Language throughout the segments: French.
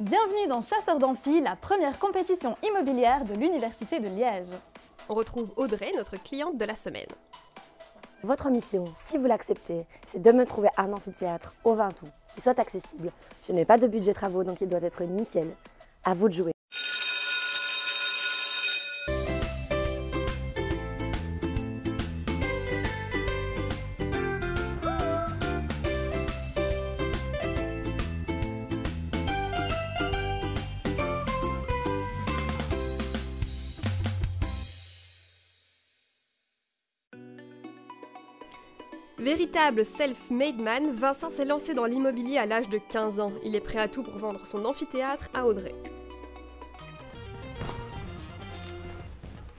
Bienvenue dans Chasseurs d'Amphi, la première compétition immobilière de l'Université de Liège. On retrouve Audrey, notre cliente de la semaine. Votre mission, si vous l'acceptez, c'est de me trouver un amphithéâtre au 20 août qui soit accessible. Je n'ai pas de budget travaux, donc il doit être nickel. À vous de jouer. Véritable self-made man, Vincent s'est lancé dans l'immobilier à l'âge de 15 ans. Il est prêt à tout pour vendre son amphithéâtre à Audrey.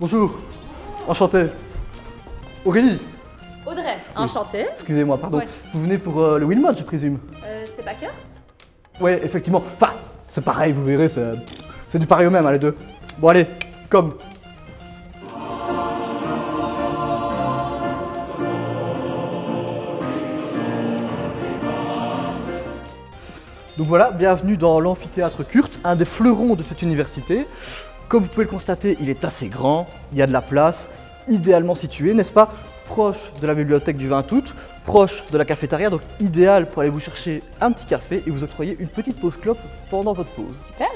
Bonjour, enchanté. Aurélie. Audrey, enchantée. Excusez-moi, pardon. Ouais. Vous venez pour le Wilmot, je présume? C'est pas Kurt? Ouais, effectivement. Enfin, c'est pareil, vous verrez, c'est du pareil au même, hein, les deux. Bon, allez, comme. Donc voilà, bienvenue dans l'amphithéâtre Kurt, un des fleurons de cette université. Comme vous pouvez le constater, il est assez grand, il y a de la place, idéalement situé, n'est-ce pas? Proche de la bibliothèque du 20 août, proche de la cafétéria, donc idéal pour aller vous chercher un petit café et vous octroyer une petite pause clope pendant votre pause. Super.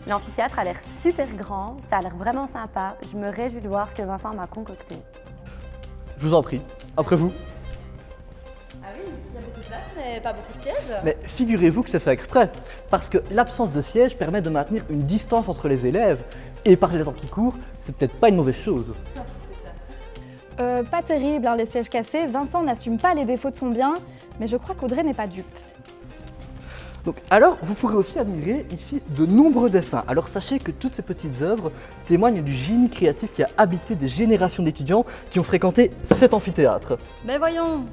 L'amphithéâtre a l'air super grand, ça a l'air vraiment sympa. Je me réjouis de voir ce que Vincent m'a concocté. Je vous en prie, après vous. Ah oui, il y a beaucoup de place, mais pas beaucoup de sièges. Mais figurez-vous que c'est fait exprès, parce que l'absence de siège permet de maintenir une distance entre les élèves, et par les temps qui courent, c'est peut-être pas une mauvaise chose. Pas terrible, hein, les sièges cassés. Vincent n'assume pas les défauts de son bien, mais je crois qu'Audrey n'est pas dupe. Donc, alors, vous pourrez aussi admirer ici de nombreux dessins. Alors sachez que toutes ces petites œuvres témoignent du génie créatif qui a habité des générations d'étudiants qui ont fréquenté cet amphithéâtre. Mais voyons.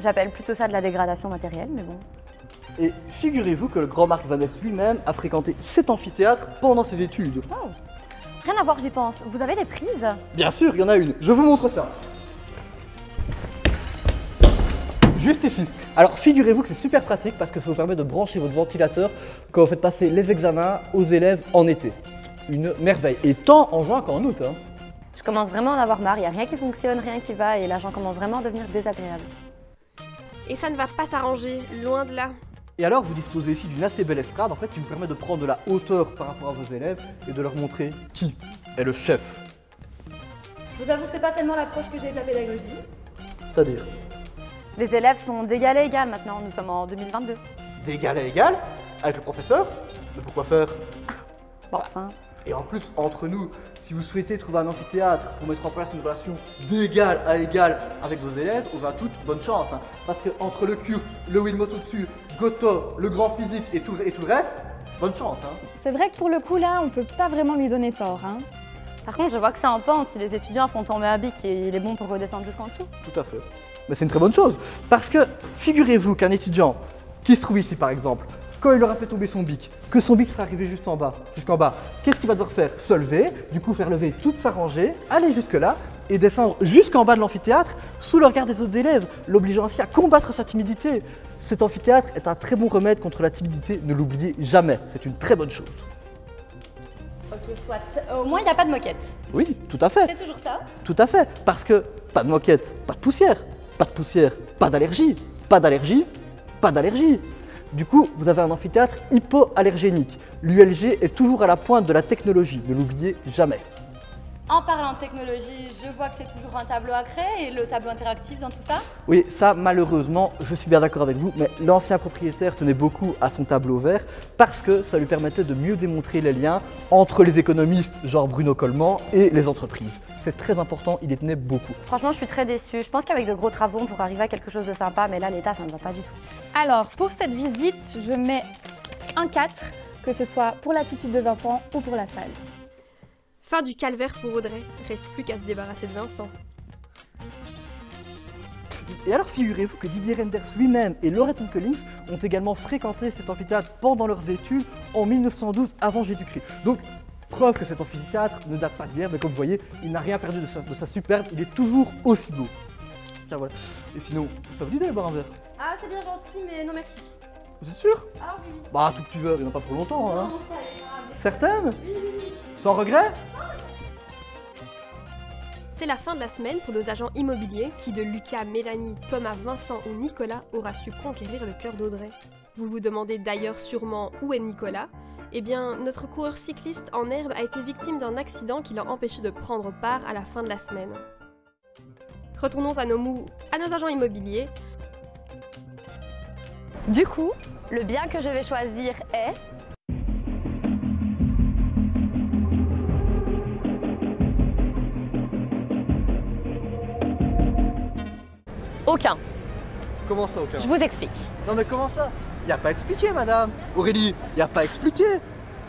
J'appelle plutôt ça de la dégradation matérielle, mais bon. Et figurez-vous que le grand Marc Van Ness lui-même a fréquenté cet amphithéâtre pendant ses études. Oh. Rien à voir, j'y pense. Vous avez des prises? Bien sûr, il y en a une. Je vous montre ça. Juste ici. Alors figurez-vous que c'est super pratique parce que ça vous permet de brancher votre ventilateur quand vous faites passer les examens aux élèves en été. Une merveille. Et tant en juin qu'en août. Hein. Je commence vraiment à en avoir marre, il n'y a rien qui fonctionne, rien qui va, et l'argent commence vraiment à devenir désagréable. Et ça ne va pas s'arranger, loin de là. Et alors vous disposez ici d'une assez belle estrade en fait qui vous permet de prendre de la hauteur par rapport à vos élèves et de leur montrer qui est le chef. Je vous avoue que c'est pas tellement l'approche que j'ai de la pédagogie. C'est-à-dire Les élèves sont d'égal à égal maintenant, nous sommes en 2022. d'égal à égal avec le professeur. Mais pourquoi faire? Bon, enfin. Et en plus, entre nous, si vous souhaitez trouver un amphithéâtre pour mettre en place une relation d'égal à égal avec vos élèves, au 20 août, bonne chance. Hein. Parce que entre le Kurt, le Wilmot au-dessus, Goto, le grand physique et tout le reste, bonne chance. Hein. C'est vrai que pour le coup là, on peut pas vraiment lui donner tort. Hein. Par contre, je vois que c'est en pente. Si les étudiants font tomber un bic, il est bon pour redescendre jusqu'en dessous. Tout à fait. Mais c'est une très bonne chose. Parce que figurez-vous qu'un étudiant qui se trouve ici par exemple, quand il aura fait tomber son bic, que son bic sera arrivé juste en bas, jusqu'en bas, qu'est-ce qu'il va devoir faire? Se lever, du coup faire lever toute sa rangée, aller jusque là et descendre jusqu'en bas de l'amphithéâtre sous le regard des autres élèves, l'obligeant ainsi à combattre sa timidité. Cet amphithéâtre est un très bon remède contre la timidité, ne l'oubliez jamais, c'est une très bonne chose. Ok, soit. Au moins, il n'y a pas de moquette. Oui, tout à fait. C'est toujours ça? Tout à fait, parce que pas de moquette, pas de poussière, pas de poussière, pas d'allergie, pas d'allergie, pas d'allergie. Du coup, vous avez un amphithéâtre hypoallergénique. L'ULG est toujours à la pointe de la technologie, ne l'oubliez jamais. En parlant de technologie, je vois que c'est toujours un tableau à créer et le tableau interactif dans tout ça. Oui, ça malheureusement, je suis bien d'accord avec vous, mais l'ancien propriétaire tenait beaucoup à son tableau vert parce que ça lui permettait de mieux démontrer les liens entre les économistes, genre Bruno Coleman, et les entreprises. C'est très important, il y tenait beaucoup. Franchement, je suis très déçue. Je pense qu'avec de gros travaux, on pourrait arriver à quelque chose de sympa, mais là, l'état, ça ne va pas du tout. Alors, pour cette visite, je mets un 4, que ce soit pour l'attitude de Vincent ou pour la salle. Fin du calvaire pour Audrey, reste plus qu'à se débarrasser de Vincent. Et alors figurez-vous que Didier Renders lui-même et Loreton Collins ont également fréquenté cet amphithéâtre pendant leurs études en 1912 avant Jésus-Christ. Donc, preuve que cet amphithéâtre ne date pas d'hier, mais comme vous voyez, il n'a rien perdu de sa superbe, il est toujours aussi beau. Tiens, voilà. Et sinon, ça vous dit d'aller boire un verre? Ah, c'est bien gentil, mais non merci. Vous êtes sûr? Ah oui. Bah, tout petit verre, il n'y en a pas pour longtemps, hein. Non, ça ira. Certaine? Oui. Sans regret? C'est la fin de la semaine pour nos agents immobiliers qui, de Lucas, Mélanie, Thomas, Vincent ou Nicolas, aura su conquérir le cœur d'Audrey. Vous vous demandez d'ailleurs sûrement où est Nicolas? Eh bien, notre coureur cycliste en herbe a été victime d'un accident qui l'a empêché de prendre part à la fin de la semaine. Retournons à nos agents immobiliers. Du coup, le bien que je vais choisir est... Aucun. Comment ça, aucun? Je vous explique. Non mais comment ça? Y a pas expliqué, madame. Aurélie, y a pas expliqué.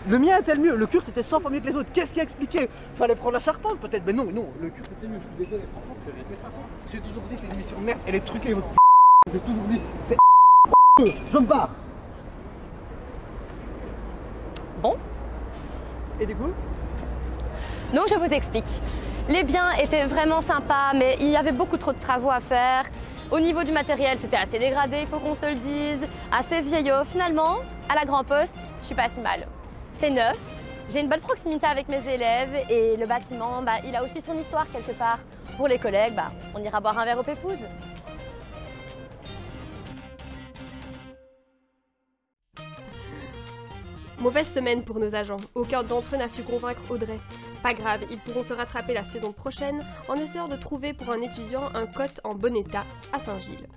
Le mien était le mieux, le Kurt était 100 fois mieux que les autres. Qu'est-ce qui a expliqué? Fallait prendre la charpente peut-être, mais non, le Kurt était mieux, je suis désolé. Franchement, de toute façon, j'ai toujours dit c'est une émission de merde, elle est truquée, votre j'ai toujours dit c'est je me barre. Bon. Et du coup? Donc je vous explique. Les biens étaient vraiment sympas, mais il y avait beaucoup trop de travaux à faire. Au niveau du matériel, c'était assez dégradé, il faut qu'on se le dise, assez vieillot. Finalement, à la Grand Poste, je suis pas si mal. C'est neuf, j'ai une bonne proximité avec mes élèves et le bâtiment, il a aussi son histoire quelque part. Pour les collègues, on ira boire un verre aux pépouses. Mauvaise semaine pour nos agents, aucun d'entre eux n'a su convaincre Audrey. Pas grave, ils pourront se rattraper la saison prochaine en essayant de trouver pour un étudiant un cote en bon état à Saint-Gilles.